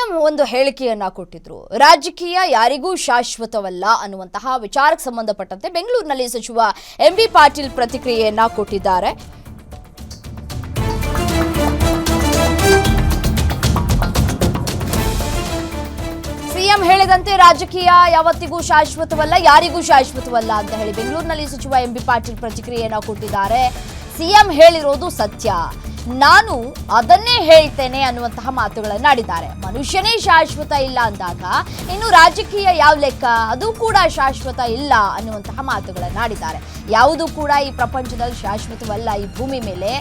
CM ಒಂದು ಹೇಳಿಕೆಯನ್ನ ಕೊಟ್ಟಿದ್ರು. ರಾಜಕೀಯ ಯಾರಿಗೂ ಶಾಶ್ವತವಲ್ಲ ಅನ್ನುವಂತಹ ವಿಚಾರಕ್ಕೆ ಸಂಬಂಧಪಟ್ಟಂತೆ ಬೆಂಗಳೂರಿನಲ್ಲಿ ಸಚಿವ ಎಂಬಿ ಪಾಟೀಲ್ ಪ್ರತಿಕ್ರಿಯೆಯನ್ನ ಕೊಟ್ಟಿದ್ದಾರೆ. ಸಿಎಂ ಹೇಳಿದಂತೆ ರಾಜಕೀಯ ಯಾವತ್ತಿಗೂ ಶಾಶ್ವತವಲ್ಲ, ಯಾರಿಗೂ ಶಾಶ್ವತವಲ್ಲ ಅಂತ ಹೇಳಿ ಬೆಂಗಳೂರಿನಲ್ಲಿ ಸಚಿವ ಎಂಬಿ ಪಾಟೀಲ್ ಪ್ರತಿಕ್ರಿಯೆಯನ್ನ ಕೊಟ್ಟಿದ್ದಾರೆ. ಸಿಎಂ ಹೇಳಿರೋದು ಸತ್ಯ, ನಾನು ಅದನ್ನೇ ಹೇಳ್ತೇನೆ ಅನ್ನುವಂತಹ ಮಾತುಗಳನ್ನು ಆಡಿದ್ದಾರೆ. ಮನುಷ್ಯನೇ ಶಾಶ್ವತ ಇಲ್ಲ ಅಂದಾಗ ಇನ್ನು ರಾಜಕೀಯ ಯಾವ ಲೆಕ್ಕ, ಅದು ಕೂಡ ಶಾಶ್ವತ ಇಲ್ಲ ಅನ್ನುವಂತಹ ಮಾತುಗಳನ್ನು ಆಡಿದ್ದಾರೆ. ಯಾವುದು ಕೂಡ ಈ ಪ್ರಪಂಚದಲ್ಲಿ ಶಾಶ್ವತವಲ್ಲ. ಈ ಭೂಮಿ ಮೇಲೆ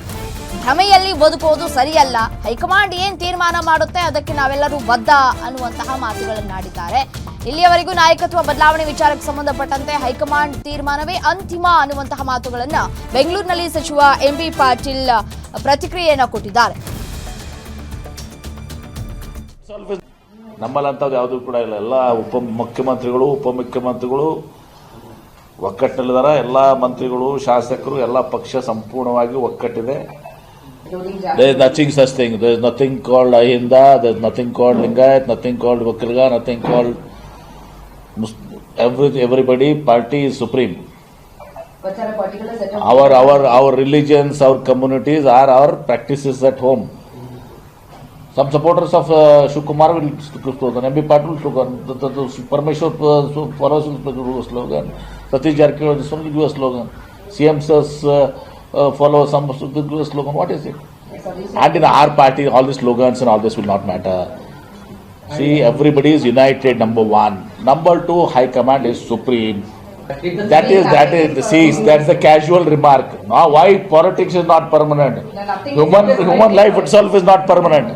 ಭ್ರಮೆಯಲ್ಲಿ ಬದುಕೋದು ಸರಿಯಲ್ಲ. ಹೈಕಮಾಂಡ್ ಏನ್ ತೀರ್ಮಾನ ಮಾಡುತ್ತೆ ಅದಕ್ಕೆ ನಾವೆಲ್ಲರೂ ಬದ್ಧ ಅನ್ನುವಂತಹ ಮಾತುಗಳನ್ನು ಆಡಿದ್ದಾರೆ. ಇಲ್ಲಿಯವರೆಗೂ ನಾಯಕತ್ವ ಬದಲಾವಣೆ ವಿಚಾರಕ್ಕೆ ಸಂಬಂಧಪಟ್ಟಂತೆ ಹೈಕಮಾಂಡ್ ತೀರ್ಮಾನವೇ ಅಂತಿಮ ಅನ್ನುವಂತಹ ಮಾತುಗಳನ್ನ ಬೆಂಗಳೂರಿನಲ್ಲಿ ಸಚಿವ ಎಂಬಿ ಪಾಟೀಲ್ ಪ್ರತಿಕ್ರಿಯೆಯನ್ನ ಕೊಟ್ಟಿದ್ದಾರೆ. ನಮ್ಮಲ್ಲಂಥದ್ದು ಯಾವುದೂ ಕೂಡ ಇಲ್ಲ. ಎಲ್ಲ ಉಪಮುಖ್ಯಮಂತ್ರಿಗಳು ಒಕ್ಕಟ್ಟಿನಲ್ಲಿದ್ದಾರೆ. ಎಲ್ಲ ಮಂತ್ರಿಗಳು, ಶಾಸಕರು, ಎಲ್ಲ ಪಕ್ಷ ಸಂಪೂರ್ಣವಾಗಿ ಒಕ್ಕಟ್ಟಿದೆ. There is nothing such thing. There is nothing called Ahinda. There is nothing called Lingayat. Nothing called Vakilga. Nothing called everybody. Party is supreme. But there are particular set of Our religions, our communities are our practices at home. Some supporters of Shivakumar will slogan. MB Patil will slogan. The Parameshwar follows will slogan. Satish Jarkiwala this one will give a slogan. CM says follow some give a slogan. What is it? And in our party, all the slogans and all this will not matter. See, everybody is united. Number one. Number two, High Command is supreme. That's the casual remark. Now, why politics is not permanent? Human life itself is not permanent.